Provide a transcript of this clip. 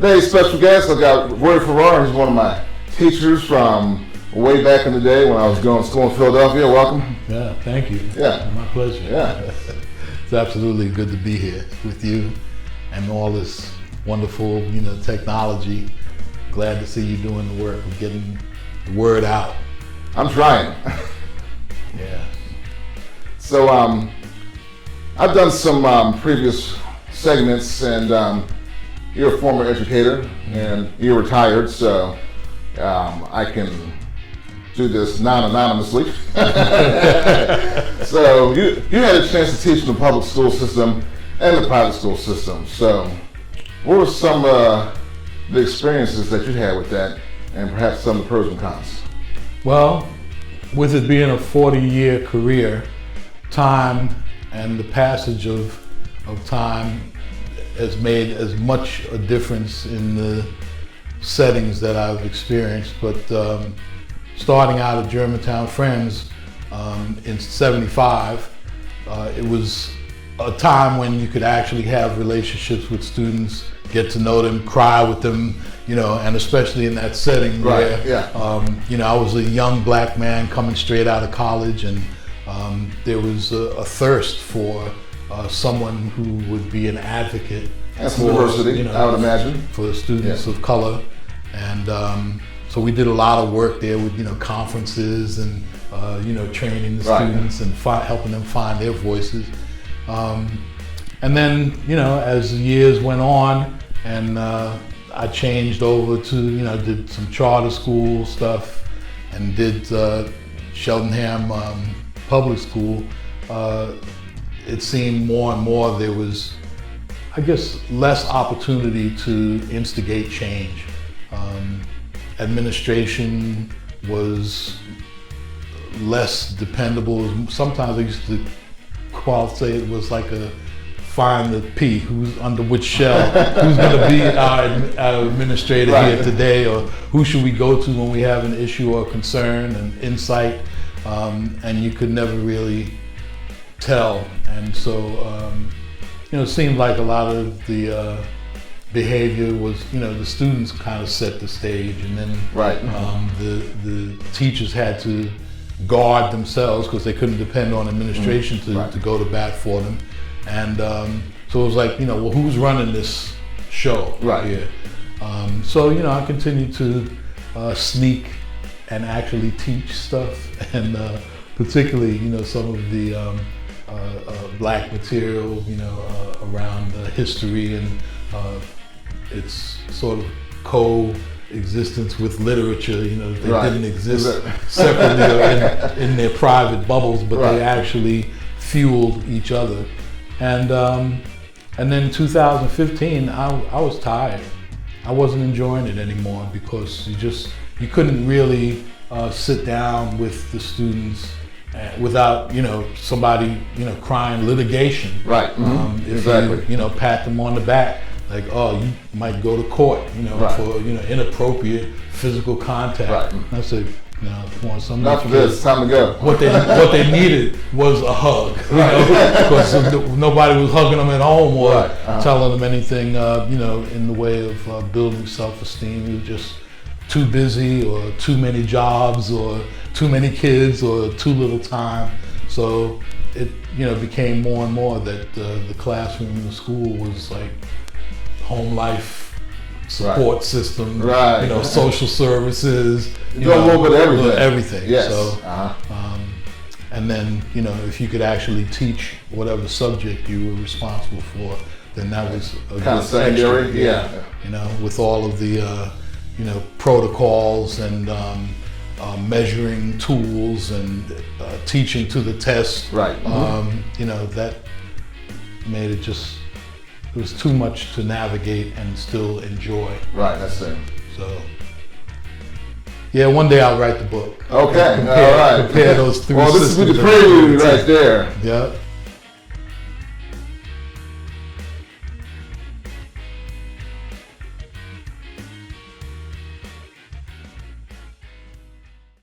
Today's special guest, I got Farrah. He's one of my teachers from way back in the day when I was going to school in Philadelphia. Welcome. Yeah, thank you. Yeah. My pleasure. Yeah. It's absolutely good to be here with you and all this wonderful, technology. Glad to see you doing the work of getting the word out. I'm trying. Yeah. So I've done some previous segments, and you're a former educator and you're retired, so I can do this non-anonymously. So you had a chance to teach in the public school system and the private school system. So what were some of the experiences that you had with that, and perhaps some of the pros and cons? Well, with it being a 40-year career, time and the passage of time has made as much a difference in the settings that I've experienced. But starting out at Germantown Friends in '75, it was a time when you could actually have relationships with students, get to know them, cry with them, and especially in that setting where, I was a young black man coming straight out of college, and there was a thirst for someone who would be an advocate for diversity, I would imagine, for students of color. And so we did a lot of work there with conferences and training the students and helping them find their voices. And then as the years went on, and I changed over to did some charter school stuff and did Cheltenham public school. It seemed more and more there was, I guess, less opportunity to instigate change. Administration was less dependable. Sometimes I used to say it was like a find the pea, who's under which shell, who's going to be our administrator here today, or who should we go to when we have an issue or concern and insight, and you could never really tell. And so it seemed like a lot of the behavior was, the students kind of set the stage, and then the teachers had to guard themselves because they couldn't depend on administration to go to bat for them. And so it was like, well, who's running this show here? So, I continued to sneak and actually teach stuff, and particularly, some of the black material, around history and its sort of coexistence with literature. They didn't exist separately or in their private bubbles, but they actually fueled each other. And then 2015, I was tired. I wasn't enjoying it anymore because you couldn't really sit down with the students without somebody crying litigation. If you pat them on the back, like, oh, you might go to court for inappropriate physical contact. I said, come on, not for this, time to go. What they needed was a hug, because nobody was hugging them at home or telling them anything, in the way of building self-esteem. It was just too busy, or too many jobs, or too many kids, or too little time. So it became more and more that the classroom in the school was like home life support system, social services, do a little bit of everything. Yes. So, and then if you could actually teach whatever subject you were responsible for, then that was a kind of secondary. With all of the protocols and measuring tools and teaching to the test. That made it just. It was too much to navigate and still enjoy. That's it. So, yeah, one day I'll write the book. Okay, all right. Compare those three systems. Well, this is the prelude right there. Yeah.